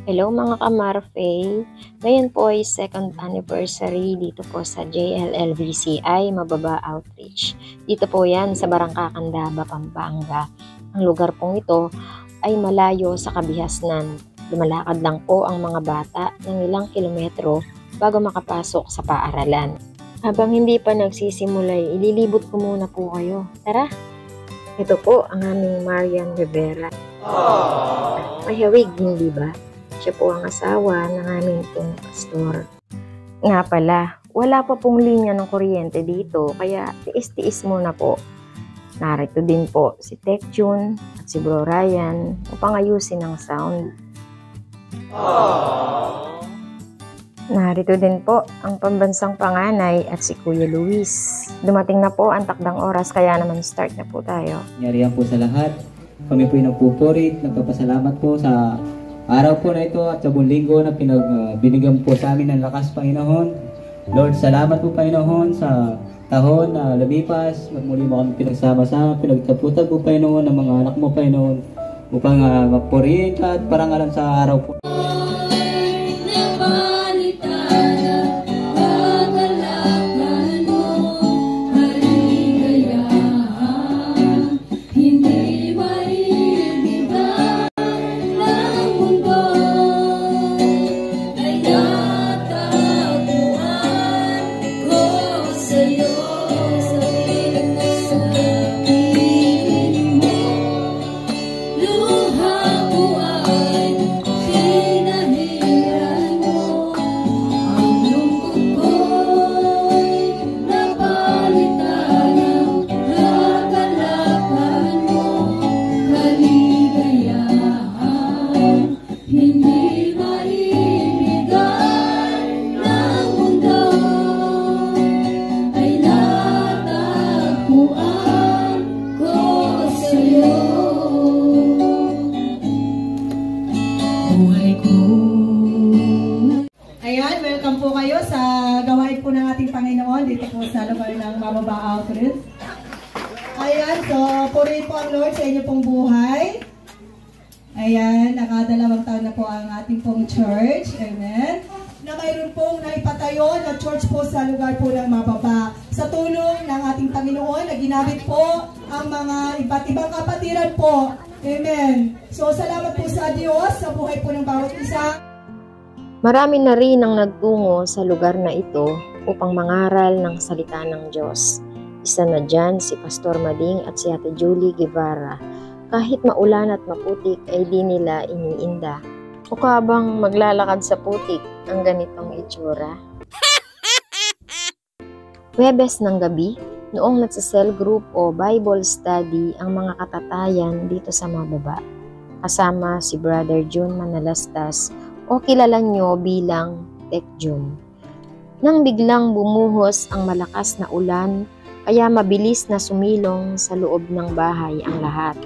Hello mga kamarfay! Ngayon po ay second anniversary dito po sa JLLVCI Mababa Outreach. Dito po yan sa Barangka Candaba, Pampanga. Ang lugar pong ito ay malayo sa kabihasnan. Lumalakad lang po ang mga bata ng ilang kilometro bago makapasok sa paaralan. Habang hindi pa nagsisimula, ililibot ko muna po kayo. Tara! Ito po ang aming Marian Rivera. May hawig, hindi ba? Siya po ang asawa ng aming pong pastor. Nga pala, wala pa pong linya ng kuryente dito, kaya tiis-tiis muna po. Narito din po si Tech June at si Bro Ryan upang ayusin ang sound. Narito din po ang pambansang panganay at si Kuya Luis. Dumating na po ang takdang oras, kaya naman start na po tayo. Nangyarihan po sa lahat. Kami po nagpupurit, nagpapasalamat po sa araw po na ito at sa buong linggo na binigyan po sa amin ng lakas, Panginoon. Lord, salamat po, Panginoon, sa tahon na lumipas. Muli mo kami pinagsama-sama, pinagtaputan po, Panginoon, ng mga anak mo, Panginoon, upang magpurihin ka at parangalan sa araw po. Ayan, welcome po kayo sa gawain po ng ating Panginoon dito po sa lugar ng Mababa Outreach. Ayan, so purihin po ang Lord sa inyo pong buhay. Ayan, nakadalawang taon na po ang ating pong church. Amen. Na mayroon pong naipatayo na church po sa lugar po ng Mababa. Sa tulong ng ating Panginoon na ginamit po ang mga iba't ibang kapatiran po. Amen. So salamat po sa Diyos sa buhay po ng bawat isa. Marami na rin ang nagtungo sa lugar na ito upang mangaral ng salita ng Diyos. Isa na dyan si Pastor Mading at si Ate Julie Guevara. Kahit maulan at maputik ay di nila iniinda. Mukha bang maglalakad sa putik ang ganitong itsura? Huwebes ng gabi, noong nagsa-cell group o Bible study ang mga katatayan dito sa Mababa. Kasama si Brother June Manalastas o kilala nyo bilang Tech June. Nang biglang bumuhos ang malakas na ulan, kaya mabilis na sumilong sa loob ng bahay ang lahat.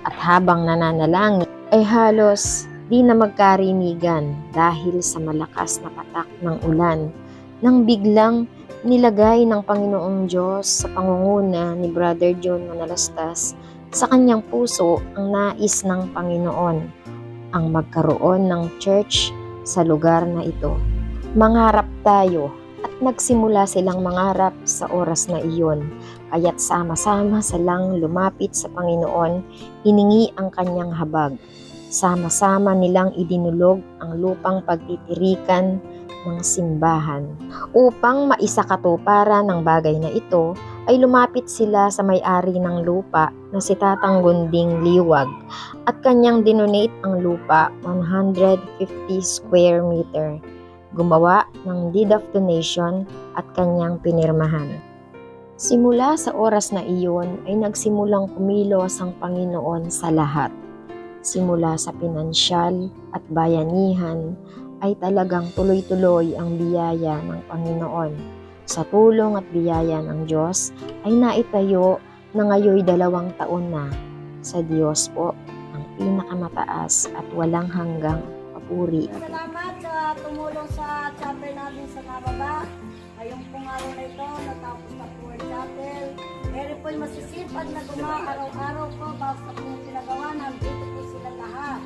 At habang nananalangin, ay halos di na magkarinigan dahil sa malakas na patak ng ulan. Nang biglang nilagay ng Panginoong Diyos sa pangunguna ni Brother John Manalastas sa kanyang puso ang nais ng Panginoon, ang magkaroon ng church sa lugar na ito. Mangarap tayo at nagsimula silang mangarap sa oras na iyon. Kaya't sama-sama silang lumapit sa Panginoon, hiningi ang kanyang habag. Sama-sama nilang idinulog ang lupang pagtitirikan ng simbahan. Upang maisakatuparan ng bagay na ito, ay lumapit sila sa may-ari ng lupa na si Tatang Gunding Liwag at kanyang dinonate ang lupa 150 square meter. Gumawa ng deed of donation at kanyang pinirmahan. Simula sa oras na iyon ay nagsimulang kumilos ang Panginoon sa lahat. Simula sa pinansyal at bayanihan ay talagang tuloy-tuloy ang biyaya ng Panginoon. Sa tulong at biyaya ng Diyos ay naitayo na ngayoy 2 taon na. Sa Diyos po ang pinakamataas at walang hanggang papuri. Salamat sa tumulong sa chapel namin sa Mababa. Ngayong pong araw na ito, natapos na po ang chapel. Meron po'y masisipag na araw-araw po basta po yung pinagawa namin. Dito po sila lahat.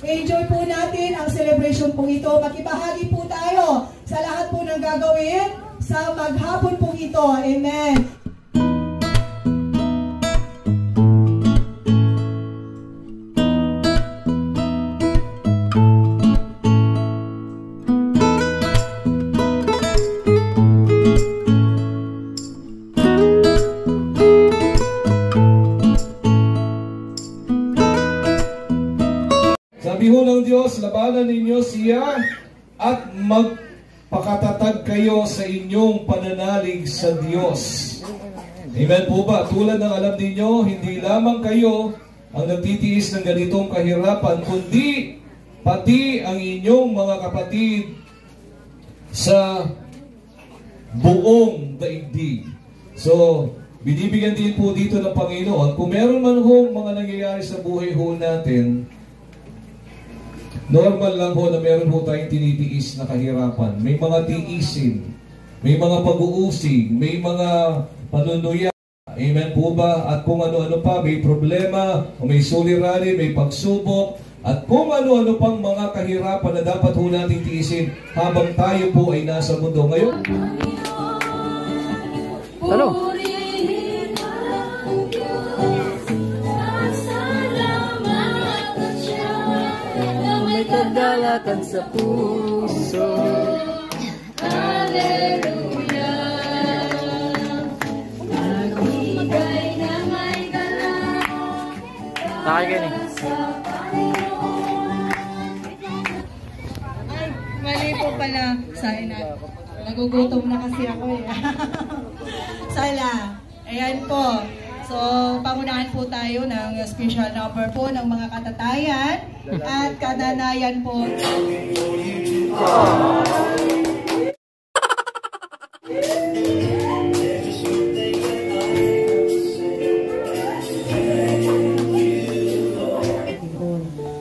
enjoy po natin ang celebration po ito. Makibahagi po tayo sa lahat po ng gagawin sa maghapon po ito. Amen. Sabi ho ng Diyos, labanan ninyo siya at magpakatatag kayo sa inyong pananalig sa Diyos. Amen po ba? Tulad ng alam ninyo, hindi lamang kayo ang nagtitiis ng ganitong kahirapan, kundi pati ang inyong mga kapatid sa buong daigdig. So, binibigyan din po dito ng Panginoon, kung meron man hong mga nangyayari sa buhay ho natin, normal lang ho na meron ho tayong tinitiis na kahirapan. May mga tiisin, may mga pag-uusig, may mga panunuya. Amen po ba? At kung ano-ano pa, may problema, o may suliranin, may pagsubok, at kung ano-ano pang mga kahirapan na dapat ho natin tiisin habang tayo po ay nasa mundo ngayon. Ano? Kagalakan sa puso. Hallelujah. Magbigay na may galang. Takay kayo ni. Ay, mali po pala. Sorry na. Nagugutom na kasi ako eh. Sala. Ayan po. So, pangunahan po tayo ng special number po ng mga katatayan at kadanayan po.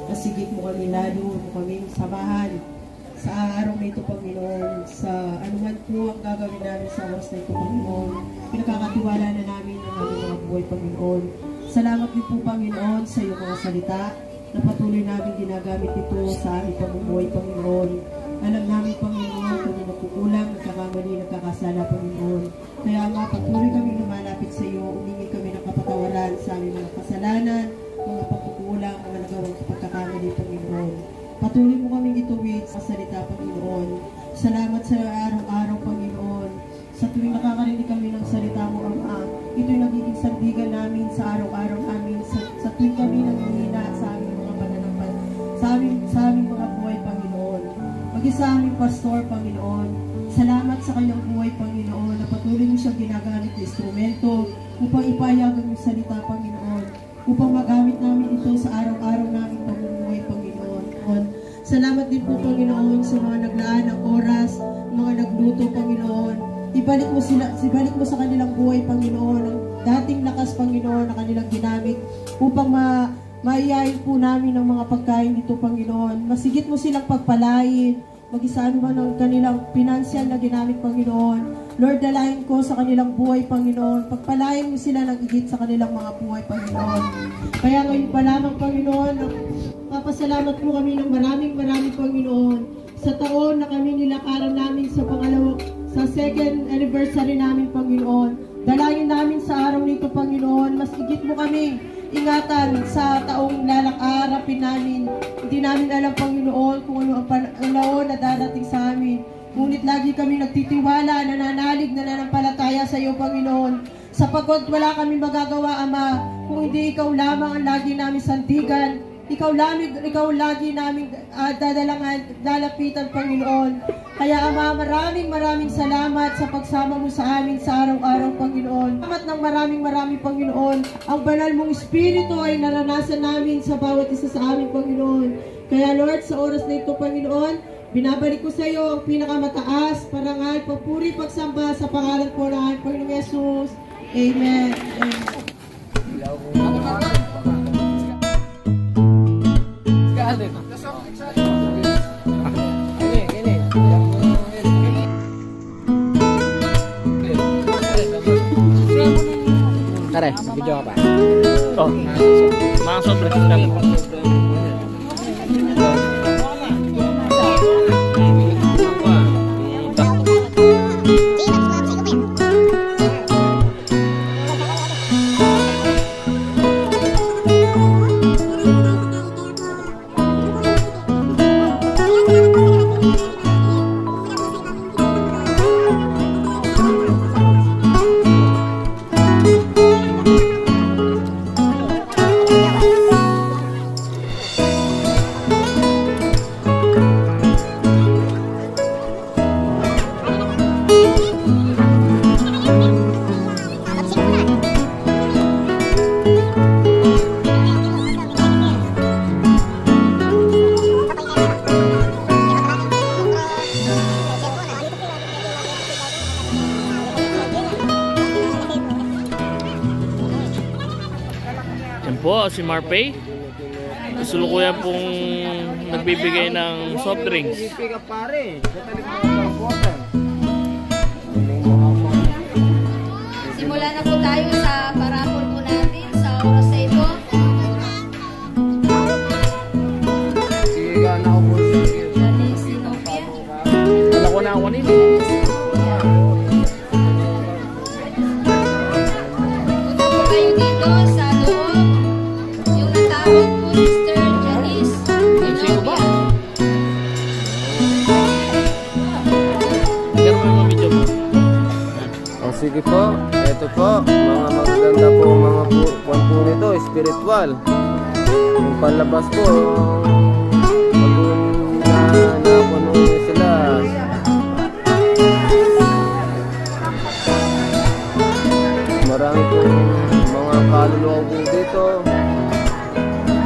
Masigit mo kami lalo, mo kami samahan sa araw na ito, Panginoon, sa anuman po ang gagawin namin sa oras na ito, Panginoon. Pinakakatiwala na namin ang aming mga buhay, Panginoon. Salamat din po, Panginoon, sa iyong mga salita na patuloy namin ginagamit ito sa aming pamumuhay, Panginoon. Alam namin, Panginoon, kami nagkukulang, nagkakamali, nagkakasala, Panginoon. Kaya nga, patuloy kami lumalapit sa iyo, humingi kami ng kapatawaran sa aming mga kasalanan, mga pagkukulang, mga nagawang pagkakamali, Panginoon. Patuloy mo kaming ituwid sa salita, Panginoon. Salamat sa araw-araw, Panginoon. Sa tuwing nakakarinig kami ng salita mo, Ama, ito'y nagiging sandigan namin sa araw-araw namin. Sa tuwing kami nanghihina sa aming mga pananampalataya, sa aming mga buhay, Panginoon. Mag-isa aming pastor, Panginoon. Salamat sa kanyang buhay, Panginoon, na patuloy mo siyang ginagamit na instrumento upang ipahayag ang salita, Panginoon. Upang magamit namin ito sa araw-araw naming pamumuhay, Panginoon. Salamat din po, Panginoon, sa mga naglaan ng oras, mga nagluto, Panginoon. Ibalik mo sa kanilang buhay, Panginoon, ang dating lakas, Panginoon, na kanilang ginamit upang maiyayin po namin ang mga pagkain dito, Panginoon. Masigit mo silang pagpalain, mag-isa naman ang kanilang pinansyal na ginamit, Panginoon. Lord, dalahin ko sa kanilang buhay, Panginoon. Pagpalain mo sila ng higit sa kanilang mga buhay, Panginoon. Kaya ngayon pa lamang, Panginoon, papasalamat po kami ng maraming, Panginoon, sa taon na kami nilakaran namin sa second anniversary namin, Panginoon. Dalangin namin sa araw nito, Panginoon, mas higit mo kami ingatan sa taong lalakaarapin namin. Hindi namin alam, Panginoon, kung ano ang panahon na darating sa amin. Ngunit lagi kami nagtitiwala, nananalig, nananampalataya sa iyo, Panginoon. Sapagkat wala kami magagawa, Ama, kung hindi ikaw lamang ang lagi namin sandigan. Ikaw lagi namin dalapitan, Panginoon. Kaya, Ama, maraming salamat sa pagsama mo sa amin sa araw-araw, Panginoon. Salamat ng maraming, Panginoon. Ang banal mong Espiritu ay naranasan namin sa bawat isa sa amin, Panginoon. Kaya, Lord, sa oras na ito, Panginoon, binabalik ko sa iyo ang pinakamataas, parangal, papuri, pagsamba sa pangalan po ng Panginoong Yesus. Amen. Kare, video apa? Oh, masuk berendam. po, si Marpay. Kasulukuyan pong nagbibigay ng soft drinks. Simula na po tayo sa parapol po natin sa oras na ito. Wala ko na ako nito. Punta po kayo dito sa loob. Yung natawag po Mr. Janice. Sino ba? Pero may mga video mo. Oh, sige po, ito po, mga magaganda po, mga kwan po nito, spiritual. Yung palabas po, napuno sila. Marami po mga kaluluwa po dito.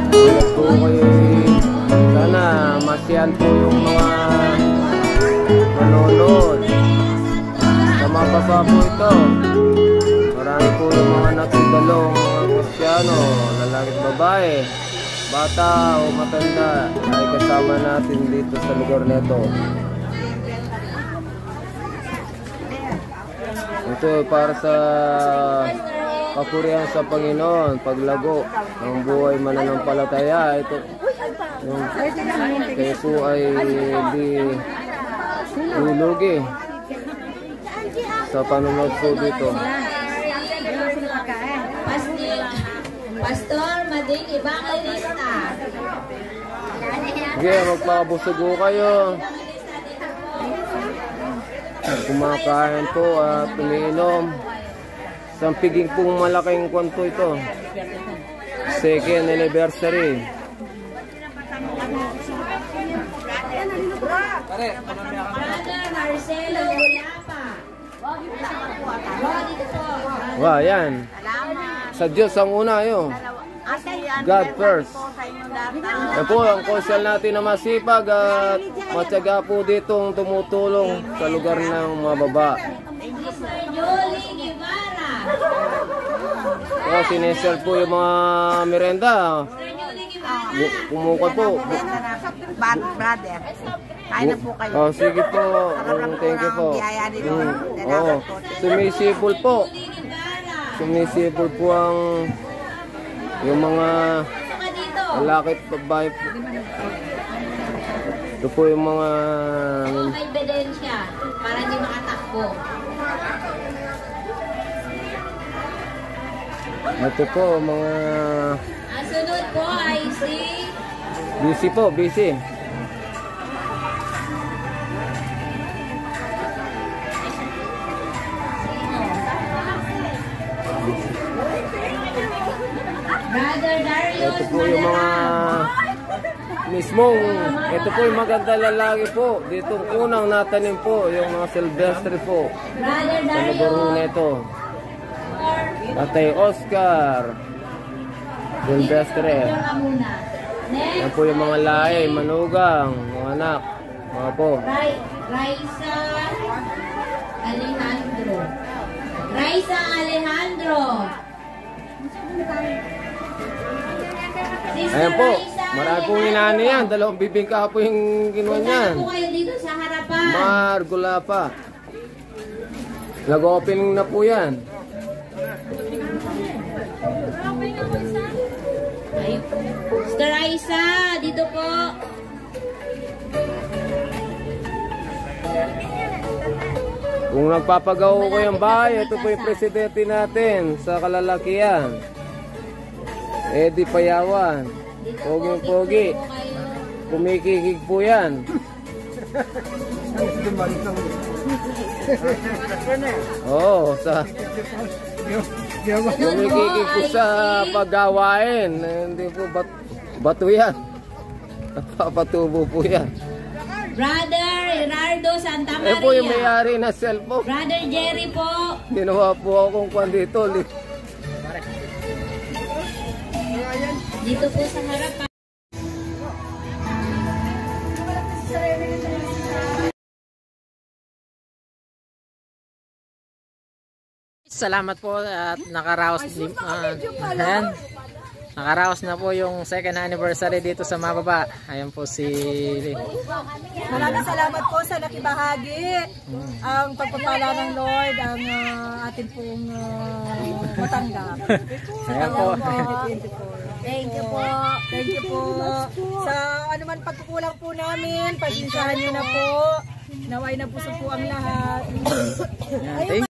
Kaya po kayo, sana masyan po yung mga manonood. Mababa po ito. Marami po yung mga nakidalong mga Kristiyano, lalaki at babae, bata o matanda ay kasama natin dito sa lugar nito. Ito ay para sa kapurihan sa Panginoon, paglago ng buhay mananampalataya. Ito yung kayo po ay di lulugi sa panonood po dito. Pastor Mading Evangelista. Sige, magpakabusugo kayo. Kumakain po at umiinom. Sampiging pong malaking kwanto ito. Second anniversary. Brother Marcelo Gulapa. Wow, yan. Sa Diyos ang una yun. God first. Yan po ang konsyal natin na masipag at matyaga po ditong tumutulong sa lugar ng mga baba. Mr. Jolie Guevara. So, sineser po yung mga merenda. Pumukot po. Brother, kain na po kayo. Oh, sige po. Thank you po. Oh, sumisipol po. Sumisipol po ang yung mga lalaki at babae po. Ito po yung mga May ebidensya para hindi makatakbo. ito po mga Ang sunod po ay si busy po, busy. Brother Darius Ito po yung mga mismong, ito po yung maganda lalaki po. Dito unang natanim po yung mga Silvestre po. Brother Sa lugar Darius nito. Tatay Oscar Silvestre. muna. Yan Next, po yung mga lahi, manugang, mga anak, mga po. Raisa Alejandro. Raisa Alejandro. Sister Ayan po, Raisa marami pong inani yan. Dalawang bibingka po yung ginawa niyan. Punta po kayo dito sa harapan. Margula pa. Nag-opening na po yan. Ay, Sister Raisa, dito po. Kung nagpapagawa ko yung bahay, ito po yung presidente natin sa kalalakihan. Eddie Payawan. Pogi-pogi. Kumikikig po yan. Oo, sa kumikikig po sa paggawain. Hindi po bato yan. Napapatubo po yan. Brother Gerardo Santa Maria. Eh po yung may-ari na cellphone. Brother Jerry po. Ginawa po akong kwan dito. Dito po sa harapan. Salamat po at nakaraos din. Ayan. nakaraos na po yung second anniversary dito sa Mababa. Ayan po si... Maraming salamat po sa nakibahagi. Ang pagpapala ng Lord, ang atin pong matanggap. Sa taong 2024. Thank you po. Thank you po. Sa anuman pagkukulang po namin, pagsinsahan nyo na po. Naway na puso po ang lahat. Ayan, thank